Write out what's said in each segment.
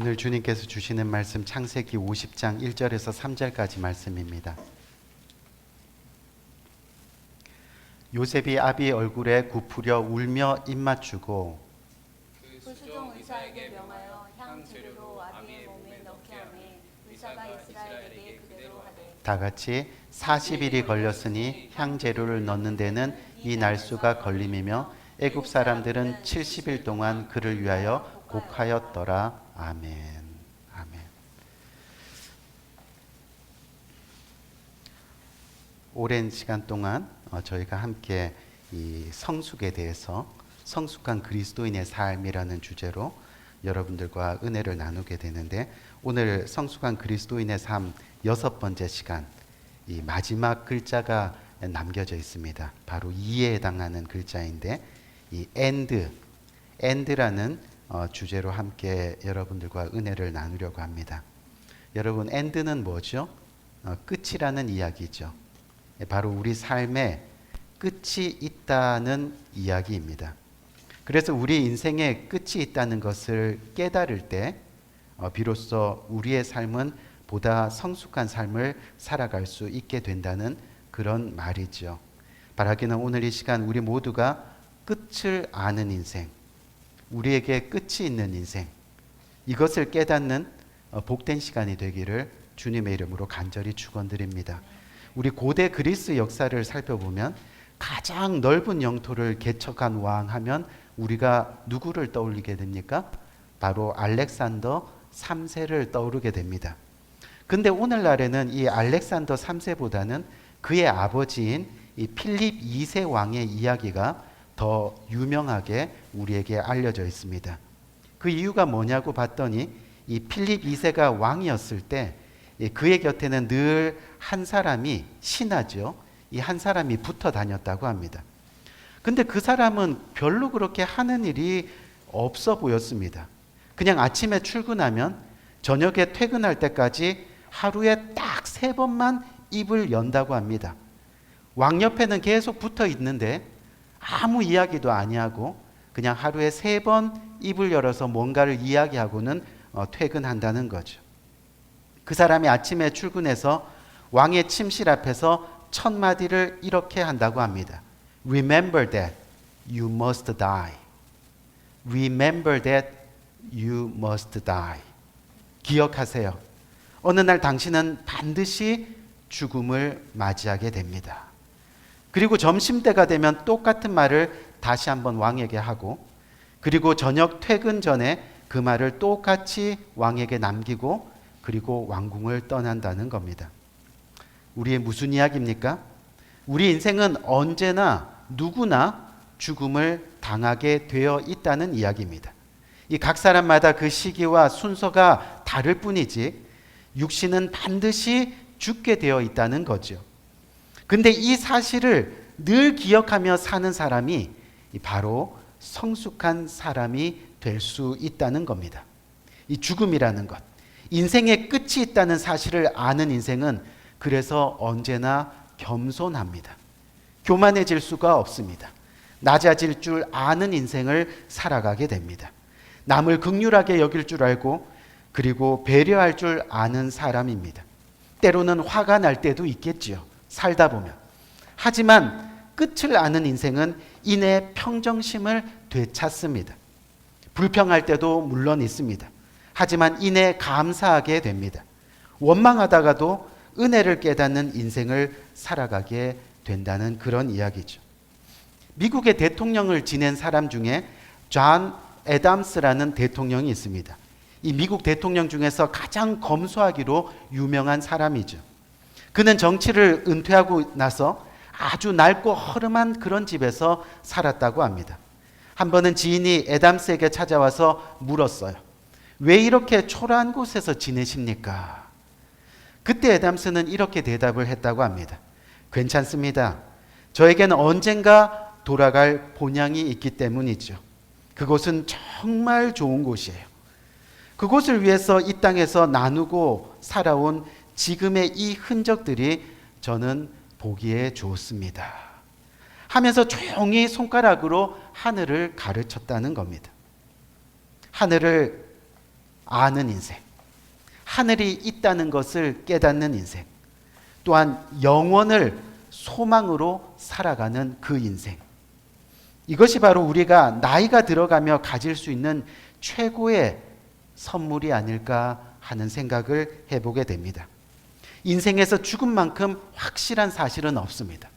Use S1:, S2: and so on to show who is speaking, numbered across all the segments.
S1: 오늘 주님께서 주시는 말씀 창세기 50장 1절에서 3절까지 말씀입니다. 요셉이 아비 얼굴에 굽으려 울며 입맞추고
S2: 그 수종 의사에게 명하여 향 재료로 아비의 몸에 넣게 하매 의사가 이스라엘에게 그대로 하되
S1: 다 같이 40일이 걸렸으니 향 재료를 넣는 데는 이 날수가 걸림이며 애굽 사람들은 70일 동안 그를 위하여 곡하였더라. 아멘. 아멘. 오랜 시간 동안 저희가 함께 이 성숙에 대해서 성숙한 그리스도인의 삶이라는 주제로 여러분들과 은혜를 나누게 되는데, 오늘 성숙한 그리스도인의 삶 6번째 시간, 이 마지막 글자가 남겨져 있습니다. 바로 이에 해당하는 글자인데, 이 end라는 주제로 함께 여러분들과 은혜를 나누려고 합니다. 여러분, end는 뭐죠? 끝이라는 이야기죠. 바로 우리 삶에 끝이 있다는 이야기입니다. 그래서 우리 인생에 끝이 있다는 것을 깨달을 때 비로소 우리의 삶은 보다 성숙한 삶을 살아갈 수 있게 된다는 그런 말이죠. 바라기는 오늘 이 시간 우리 모두가 끝을 아는 인생, 우리에게 끝이 있는 인생, 이것을 깨닫는 복된 시간이 되기를 주님의 이름으로 간절히 축원드립니다. 우리 고대 그리스 역사를 살펴보면 가장 넓은 영토를 개척한 왕 하면 우리가 누구를 떠올리게 됩니까? 바로 알렉산더 3세를 떠오르게 됩니다. 근데 오늘날에는 이 알렉산더 3세보다는 그의 아버지인 이 필립 2세 왕의 이야기가 더 유명하게 우리에게 알려져 있습니다. 그 이유가 뭐냐고 봤더니 이 필립 2세가 왕이었을 때 그의 곁에는 늘 한 사람이, 신하죠, 이 한 사람이 붙어 다녔다고 합니다. 근데 그 사람은 별로 그렇게 하는 일이 없어 보였습니다. 그냥 아침에 출근하면 저녁에 퇴근할 때까지 하루에 딱 3번만 입을 연다고 합니다. 왕 옆에는 계속 붙어 있는데 아무 이야기도 아니하고 그냥 하루에 3번 입을 열어서 뭔가를 이야기하고는 퇴근한다는 거죠. 그 사람이 아침에 출근해서 왕의 침실 앞에서 첫 마디를 이렇게 한다고 합니다. Remember that you must die. Remember that you must die. 기억하세요. 어느 날 당신은 반드시 죽음을 맞이하게 됩니다. 그리고 점심때가 되면 똑같은 말을 다시 한번 왕에게 하고, 그리고 저녁 퇴근 전에 그 말을 똑같이 왕에게 남기고, 그리고 왕궁을 떠난다는 겁니다. 우리의 무슨 이야기입니까? 우리 인생은 언제나 누구나 죽음을 당하게 되어 있다는 이야기입니다. 이 각 사람마다 그 시기와 순서가 다를 뿐이지 육신은 반드시 죽게 되어 있다는 거죠. 근데 이 사실을 늘 기억하며 사는 사람이 바로 성숙한 사람이 될 수 있다는 겁니다. 이 죽음이라는 것, 인생의 끝이 있다는 사실을 아는 인생은 그래서 언제나 겸손합니다. 교만해질 수가 없습니다. 낮아질 줄 아는 인생을 살아가게 됩니다. 남을 긍휼하게 여길 줄 알고, 그리고 배려할 줄 아는 사람입니다. 때로는 화가 날 때도 있겠지요, 살다 보면. 하지만 끝을 아는 인생은 이내 평정심을 되찾습니다. 불평할 때도 물론 있습니다. 하지만 이내 감사하게 됩니다. 원망하다가도 은혜를 깨닫는 인생을 살아가게 된다는 그런 이야기죠. 미국의 대통령을 지낸 사람 중에 존 애담스라는 대통령이 있습니다. 이 미국 대통령 중에서 가장 검소하기로 유명한 사람이죠. 그는 정치를 은퇴하고 나서 아주 낡고 허름한 그런 집에서 살았다고 합니다. 한 번은 지인이 애담스에게 찾아와서 물었어요. 왜 이렇게 초라한 곳에서 지내십니까? 그때 애담스는 이렇게 대답을 했다고 합니다. 괜찮습니다. 저에게는 언젠가 돌아갈 본향이 있기 때문이죠. 그곳은 정말 좋은 곳이에요. 그곳을 위해서 이 땅에서 나누고 살아온 지금의 이 흔적들이 저는 보기에 좋습니다. 하면서 조용히 손가락으로 하늘을 가르쳤다는 겁니다. 하늘을 아는 인생, 하늘이 있다는 것을 깨닫는 인생, 또한 영원을 소망으로 살아가는 그 인생. 이것이 바로 우리가 나이가 들어가며 가질 수 있는 최고의 선물이 아닐까 하는 생각을 해보게 됩니다. 인생에서 죽음만큼 확실한 사실은 없습니다.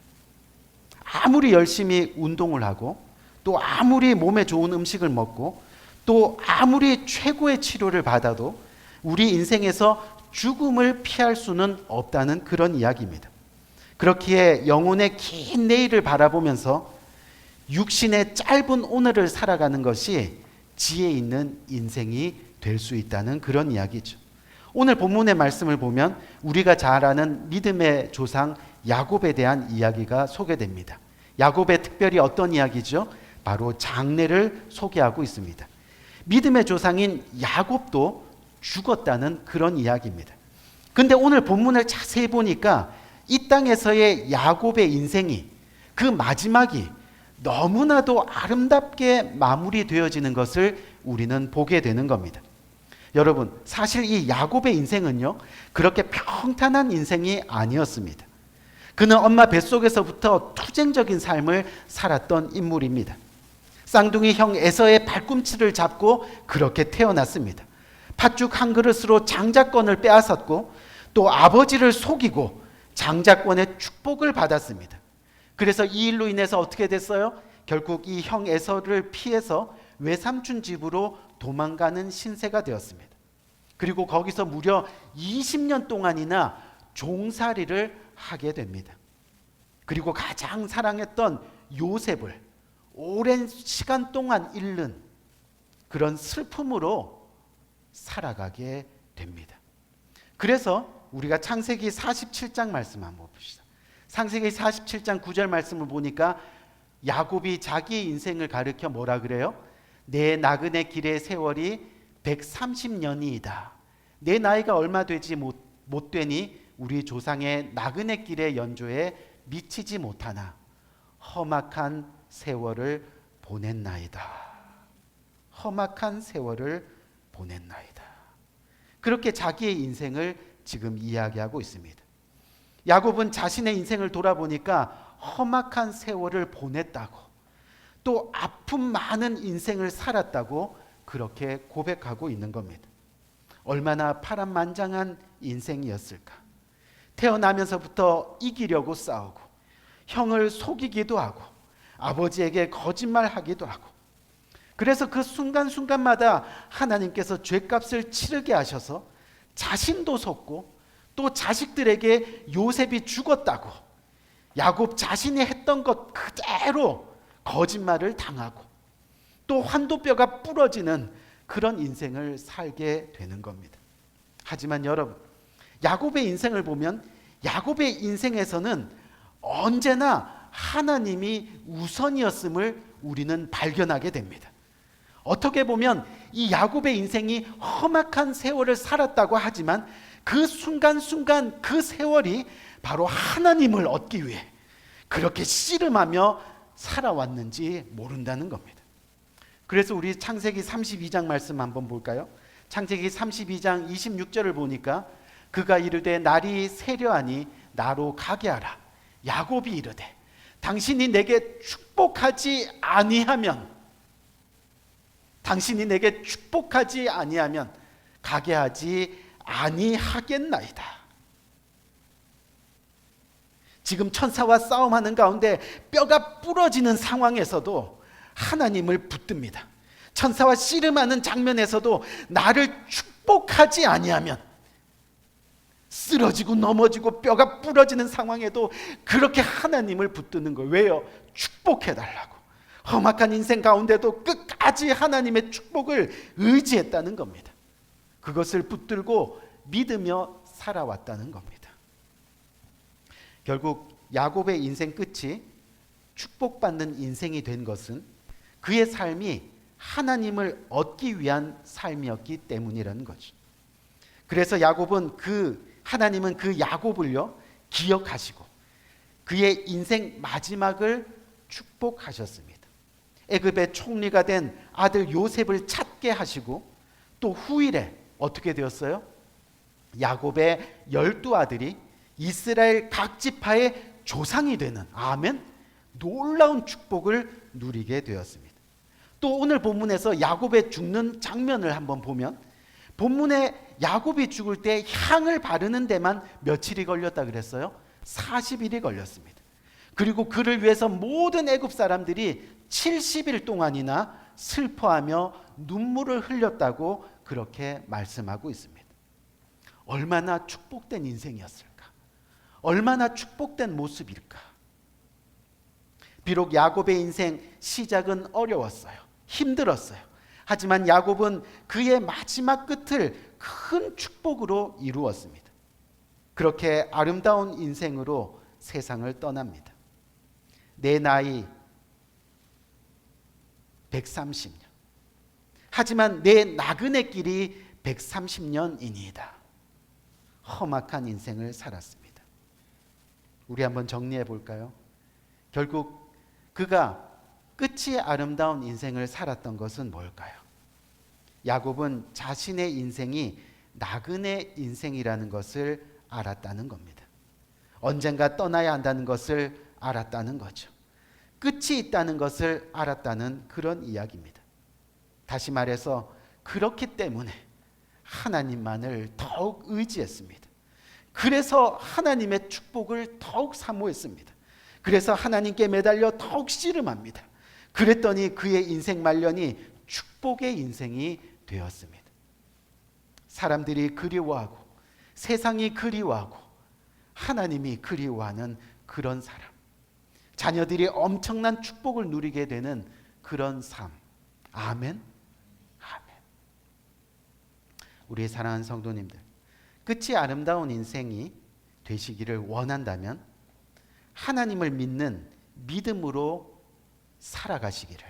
S1: 아무리 열심히 운동을 하고 또 아무리 몸에 좋은 음식을 먹고 또 아무리 최고의 치료를 받아도 우리 인생에서 죽음을 피할 수는 없다는 그런 이야기입니다. 그렇기에 영혼의 긴 내일을 바라보면서 육신의 짧은 오늘을 살아가는 것이 지혜 있는 인생이 될 수 있다는 그런 이야기죠. 오늘 본문의 말씀을 보면 우리가 잘 아는 믿음의 조상 야곱에 대한 이야기가 소개됩니다. 야곱의 특별히 어떤 이야기죠? 바로 장래를 소개하고 있습니다. 믿음의 조상인 야곱도 죽었다는 그런 이야기입니다. 근데 오늘 본문을 자세히 보니까 이 땅에서의 야곱의 인생이 그 마지막이 너무나도 아름답게 마무리되어지는 것을 우리는 보게 되는 겁니다. 여러분, 사실 이 야곱의 인생은요, 그렇게 평탄한 인생이 아니었습니다. 그는 엄마 뱃속에서부터 투쟁적인 삶을 살았던 인물입니다. 쌍둥이 형 에서의 발꿈치를 잡고 그렇게 태어났습니다. 팥죽 한 그릇으로 장자권을 빼앗았고 또 아버지를 속이고 장자권의 축복을 받았습니다. 그래서 이 일로 인해서 어떻게 됐어요? 결국 이 형 에서를 피해서 외삼촌 집으로 도망가는 신세가 되었습니다. 그리고 거기서 무려 20년 동안이나 종살이를 하게 됩니다. 그리고 가장 사랑했던 요셉을 오랜 시간 동안 잃는 그런 슬픔으로 살아가게 됩니다. 그래서 우리가 창세기 47장 말씀 한번 봅시다. 창세기 47장 9절 말씀을 보니까 야곱이 자기의 인생을 가리켜 뭐라 그래요? 내 나그네 길의 세월이 130년이다. 내 나이가 얼마 되지 못 되니 우리 조상의 나그네 길의 연조에 미치지 못하나 험악한 세월을 보냈나이다. 험악한 세월을 보냈나이다. 그렇게 자기의 인생을 지금 이야기하고 있습니다. 야곱은 자신의 인생을 돌아보니까 험악한 세월을 보냈다고, 또 아픔 많은 인생을 살았다고 그렇게 고백하고 있는 겁니다. 얼마나 파란만장한 인생이었을까. 태어나면서부터 이기려고 싸우고 형을 속이기도 하고 아버지에게 거짓말하기도 하고, 그래서 그 순간순간마다 하나님께서 죄값을 치르게 하셔서 자신도 속고 또 자식들에게 요셉이 죽었다고 야곱 자신이 했던 것 그대로 거짓말을 당하고 또 환도뼈가 부러지는 그런 인생을 살게 되는 겁니다. 하지만 여러분, 야곱의 인생을 보면 야곱의 인생에서는 언제나 하나님이 우선이었음을 우리는 발견하게 됩니다. 어떻게 보면 이 야곱의 인생이 험악한 세월을 살았다고 하지만 그 순간순간 그 세월이 바로 하나님을 얻기 위해 그렇게 씨름하며 살아왔는지 모른다는 겁니다. 그래서 우리 창세기 32장 말씀 한번 볼까요? 창세기 32장 26절을 보니까 그가 이르되 날이 세려하니 나로 가게 하라. 야곱이 이르되 당신이 내게 축복하지 아니하면 가게 하지 아니하겠나이다. 지금 천사와 싸움하는 가운데 뼈가 부러지는 상황에서도 하나님을 붙듭니다. 천사와 씨름하는 장면에서도 나를 축복하지 아니하면, 쓰러지고 넘어지고 뼈가 부러지는 상황에도 그렇게 하나님을 붙드는 거예요. 왜요? 축복해달라고. 험악한 인생 가운데도 끝까지 하나님의 축복을 의지했다는 겁니다. 그것을 붙들고 믿으며 살아왔다는 겁니다. 결국 야곱의 인생 끝이 축복받는 인생이 된 것은 그의 삶이 하나님을 얻기 위한 삶이었기 때문이라는 거죠. 그래서 하나님은 그 야곱을요 기억하시고 그의 인생 마지막을 축복하셨습니다. 애굽의 총리가 된 아들 요셉을 찾게 하시고 또 후일에 어떻게 되었어요? 야곱의 12아들이 이스라엘 각 지파의 조상이 되는, 아멘, 놀라운 축복을 누리게 되었습니다. 또 오늘 본문에서 야곱의 죽는 장면을 한번 보면, 본문에 야곱이 죽을 때 향을 바르는 데만 며칠이 걸렸다 그랬어요? 40일이 걸렸습니다. 그리고 그를 위해서 모든 애굽 사람들이 70일 동안이나 슬퍼하며 눈물을 흘렸다고 그렇게 말씀하고 있습니다. 얼마나 축복된 인생이었을까? 얼마나 축복된 모습일까? 비록 야곱의 인생 시작은 어려웠어요. 힘들었어요. 하지만 야곱은 그의 마지막 끝을 큰 축복으로 이루었습니다. 그렇게 아름다운 인생으로 세상을 떠납니다. 내 나이 130년. 하지만 내 나그네 길이 130년이니이다. 험악한 인생을 살았습니다. 우리 한번 정리해 볼까요? 결국 그가 끝이 아름다운 인생을 살았던 것은 뭘까요? 야곱은 자신의 인생이 나그네 인생이라는 것을 알았다는 겁니다. 언젠가 떠나야 한다는 것을 알았다는 거죠. 끝이 있다는 것을 알았다는 그런 이야기입니다. 다시 말해서 그렇기 때문에 하나님만을 더욱 의지했습니다. 그래서 하나님의 축복을 더욱 사모했습니다. 그래서 하나님께 매달려 더욱 씨름합니다. 그랬더니 그의 인생 말년이 축복의 인생이 되었습니다. 사람들이 그리워하고 세상이 그리워하고 하나님이 그리워하는 그런 사람, 자녀들이 엄청난 축복을 누리게 되는 그런 삶. 아멘. 아멘. 우리 사랑하는 성도님들, 끝이 아름다운 인생이 되시기를 원한다면 하나님을 믿는 믿음으로 살아가시기를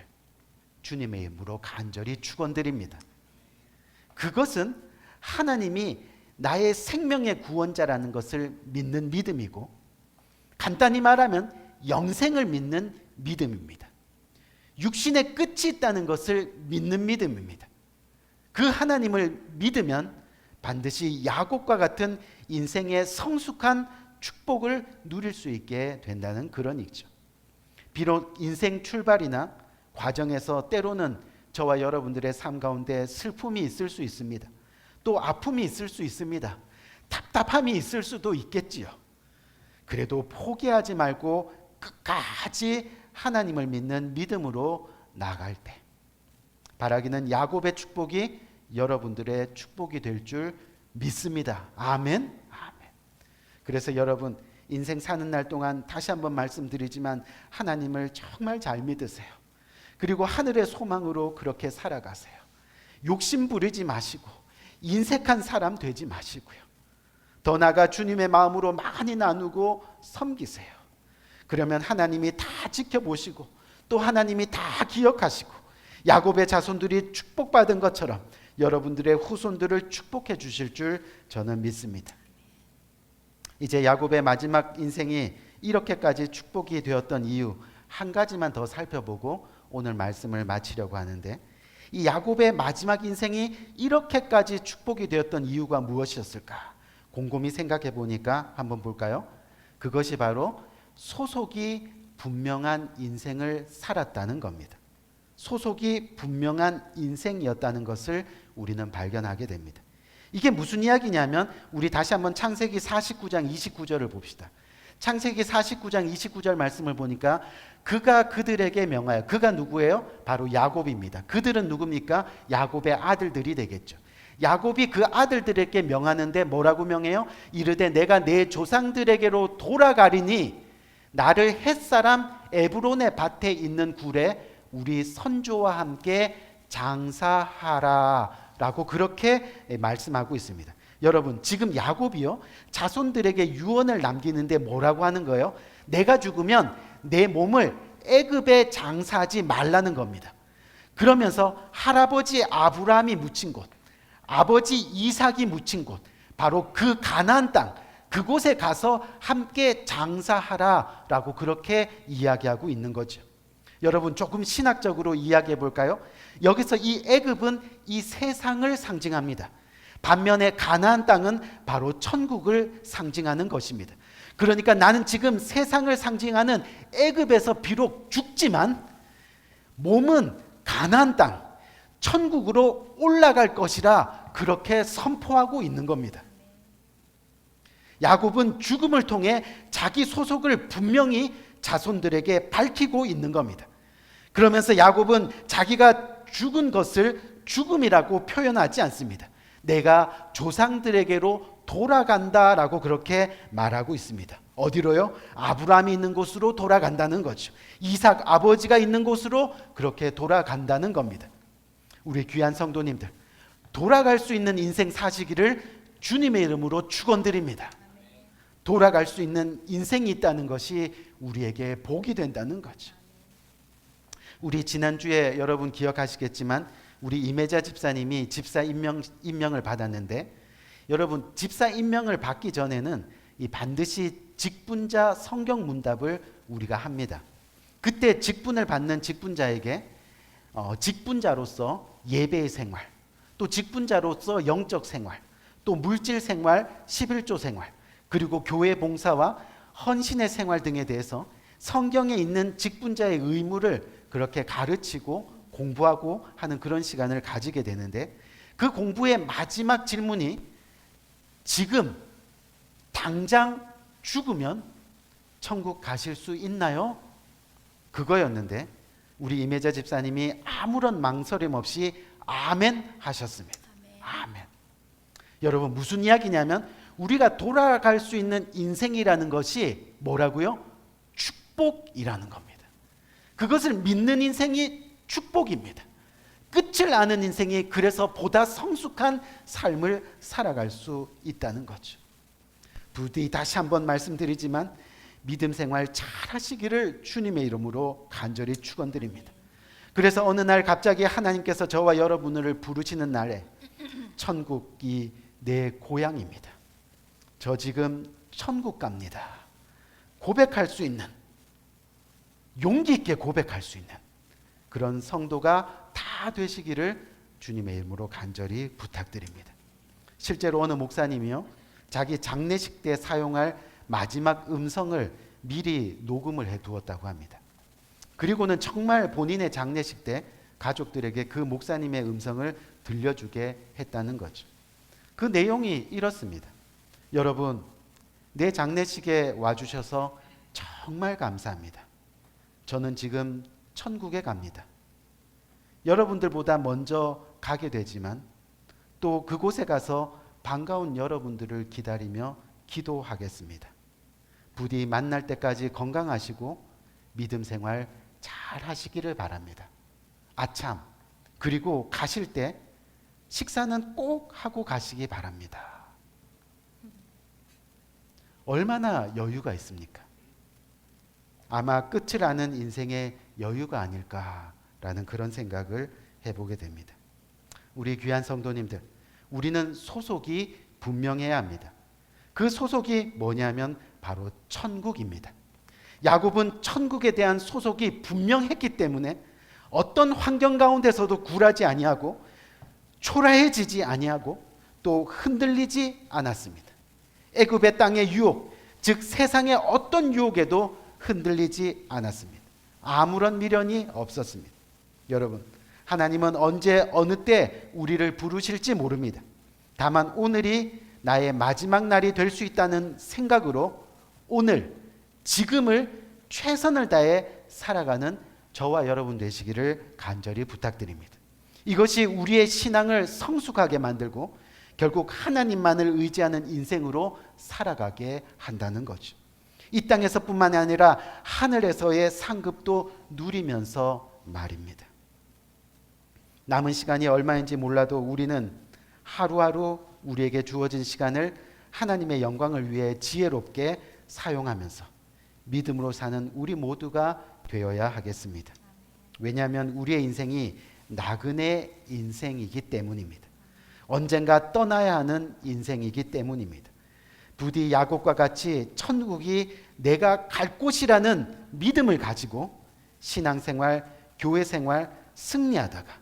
S1: 주님의 이름으로 간절히 축원드립니다. 그것은 하나님이 나의 생명의 구원자라는 것을 믿는 믿음이고, 간단히 말하면 영생을 믿는 믿음입니다. 육신의 끝이 있다는 것을 믿는 믿음입니다. 그 하나님을 믿으면 반드시 야곱과 같은 인생의 성숙한 축복을 누릴 수 있게 된다는 그런 얘기죠. 비록 인생 출발이나 과정에서 때로는 저와 여러분들의 삶 가운데 슬픔이 있을 수 있습니다. 또 아픔이 있을 수 있습니다. 답답함이 있을 수도 있겠지요. 그래도 포기하지 말고 끝까지 하나님을 믿는 믿음으로 나아갈 때, 바라기는 야곱의 축복이 여러분들의 축복이 될 줄 믿습니다. 아멘. 아멘. 그래서 여러분, 인생 사는 날 동안 다시 한번 말씀드리지만 하나님을 정말 잘 믿으세요. 그리고 하늘의 소망으로 그렇게 살아가세요. 욕심 부리지 마시고 인색한 사람 되지 마시고요. 더 나아가 주님의 마음으로 많이 나누고 섬기세요. 그러면 하나님이 다 지켜보시고 또 하나님이 다 기억하시고 야곱의 자손들이 축복받은 것처럼 여러분들의 후손들을 축복해 주실 줄 저는 믿습니다. 이제 야곱의 마지막 인생이 이렇게까지 축복이 되었던 이유 한 가지만 더 살펴보고 오늘 말씀을 마치려고 하는데, 이 야곱의 마지막 인생이 이렇게까지 축복이 되었던 이유가 무엇이었을까? 곰곰이 생각해 보니까 한번 볼까요? 그것이 바로 소속이 분명한 인생을 살았다는 겁니다. 소속이 분명한 인생이었다는 것을 우리는 발견하게 됩니다. 이게 무슨 이야기냐면, 우리 다시 한번 창세기 49장 29절을 봅시다. 창세기 49장 29절 말씀을 보니까 그가 그들에게 명하여, 그가 누구예요? 바로 야곱입니다. 그들은 누굽니까? 야곱의 아들들이 되겠죠. 야곱이 그 아들들에게 명하는데 뭐라고 명해요? 이르되 내가 내 조상들에게로 돌아가리니 나를 햇사람 에브론의 밭에 있는 굴에 우리 선조와 함께 장사하라 라고 그렇게 말씀하고 있습니다. 여러분, 지금 야곱이요, 자손들에게 유언을 남기는데 뭐라고 하는 거예요? 내가 죽으면 내 몸을 애굽에 장사하지 말라는 겁니다. 그러면서 할아버지 아브라함이 묻힌 곳, 아버지 이삭이 묻힌 곳, 바로 그 가나안 땅, 그곳에 가서 함께 장사하라라고 그렇게 이야기하고 있는 거죠. 여러분 조금 신학적으로 이야기해 볼까요? 여기서 이 애굽은 이 세상을 상징합니다. 반면에 가나안 땅은 바로 천국을 상징하는 것입니다. 그러니까 나는 지금 세상을 상징하는 애굽에서 비록 죽지만 몸은 가나안 땅, 천국으로 올라갈 것이라 그렇게 선포하고 있는 겁니다. 야곱은 죽음을 통해 자기 소속을 분명히 자손들에게 밝히고 있는 겁니다. 그러면서 야곱은 자기가 죽은 것을 죽음이라고 표현하지 않습니다. 내가 조상들에게로 돌아간다라고 그렇게 말하고 있습니다. 어디로요? 아브라함이 있는 곳으로 돌아간다는 거죠. 이삭 아버지가 있는 곳으로 그렇게 돌아간다는 겁니다. 우리 귀한 성도님들, 돌아갈 수 있는 인생 사시기를 주님의 이름으로 축원드립니다. 돌아갈 수 있는 인생이 있다는 것이 우리에게 복이 된다는 거죠. 우리 지난주에 여러분 기억하시겠지만 우리 임혜자 집사님이 집사 임명을 받았는데, 여러분 집사 임명을 받기 전에는 이 반드시 직분자 성경 문답을 우리가 합니다. 그때 직분을 받는 직분자에게 직분자로서 예배의 생활, 또 직분자로서 영적 생활, 또 물질 생활, 11조 생활, 그리고 교회 봉사와 헌신의 생활 등에 대해서 성경에 있는 직분자의 의무를 그렇게 가르치고 공부하고 하는 그런 시간을 가지게 되는데, 그 공부의 마지막 질문이 지금 당장 죽으면 천국 가실 수 있나요? 그거였는데 우리 임혜자 집사님이 아무런 망설임 없이 아멘 하셨습니다. 아멘. 여러분 무슨 이야기냐면 우리가 돌아갈 수 있는 인생이라는 것이 뭐라고요? 축복이라는 겁니다. 그것을 믿는 인생이 축복입니다. 끝을 아는 인생이 그래서 보다 성숙한 삶을 살아갈 수 있다는 거죠. 부디 다시 한번 말씀드리지만 믿음 생활 잘 하시기를 주님의 이름으로 간절히 축원드립니다. 그래서 어느 날 갑자기 하나님께서 저와 여러분을 부르시는 날에 천국이 내 고향입니다. 저 지금 천국 갑니다. 고백할 수 있는, 용기 있게 고백할 수 있는 그런 성도가 다 되시기를 주님의 이름으로 간절히 부탁드립니다. 실제로 어느 목사님이요, 자기 장례식 때 사용할 마지막 음성을 미리 녹음을 해두었다고 합니다. 그리고는 정말 본인의 장례식 때 가족들에게 그 목사님의 음성을 들려주게 했다는 거죠. 그 내용이 이렇습니다. 여러분, 내 장례식에 와주셔서 정말 감사합니다. 저는 지금 천국에 갑니다. 여러분들보다 먼저 가게 되지만 또 그곳에 가서 반가운 여러분들을 기다리며 기도하겠습니다. 부디 만날 때까지 건강하시고 믿음 생활 잘 하시기를 바랍니다. 아참, 그리고 가실 때 식사는 꼭 하고 가시기 바랍니다. 얼마나 여유가 있습니까? 아마 끝을 아는 인생의 여유가 아닐까라는 그런 생각을 해보게 됩니다. 우리 귀한 성도님들, 우리는 소속이 분명해야 합니다. 그 소속이 뭐냐면 바로 천국입니다. 야곱은 천국에 대한 소속이 분명했기 때문에 어떤 환경 가운데서도 굴하지 아니하고 초라해지지 아니하고 또 흔들리지 않았습니다. 애굽의 땅의 유혹, 즉 세상의 어떤 유혹에도 흔들리지 않았습니다. 아무런 미련이 없었습니다. 여러분, 하나님은 언제 어느 때 우리를 부르실지 모릅니다. 다만 오늘이 나의 마지막 날이 될 수 있다는 생각으로 오늘, 지금을 최선을 다해 살아가는 저와 여러분 되시기를 간절히 부탁드립니다. 이것이 우리의 신앙을 성숙하게 만들고 결국 하나님만을 의지하는 인생으로 살아가게 한다는 거죠. 이 땅에서뿐만 아니라 하늘에서의 상급도 누리면서 말입니다. 남은 시간이 얼마인지 몰라도 우리는 하루하루 우리에게 주어진 시간을 하나님의 영광을 위해 지혜롭게 사용하면서 믿음으로 사는 우리 모두가 되어야 하겠습니다. 왜냐하면 우리의 인생이 나그네 인생이기 때문입니다. 언젠가 떠나야 하는 인생이기 때문입니다. 부디 야곱과 같이 천국이 내가 갈 곳이라는 믿음을 가지고 신앙생활, 교회생활 승리하다가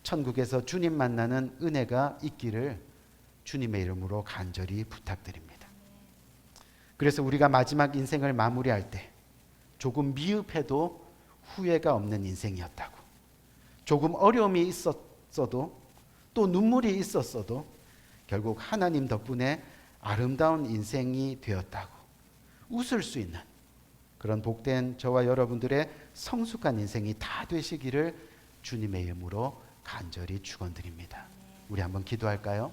S1: 천국에서 주님 만나는 은혜가 있기를 주님의 이름으로 간절히 부탁드립니다. 그래서 우리가 마지막 인생을 마무리할 때 조금 미흡해도 후회가 없는 인생이었다고, 조금 어려움이 있었어도 또 눈물이 있었어도 결국 하나님 덕분에 아름다운 인생이 되었다고 웃을 수 있는 그런 복된 저와 여러분들의 성숙한 인생이 다 되시기를 주님의 이름으로 간절히 축원드립니다. 우리 한번 기도할까요?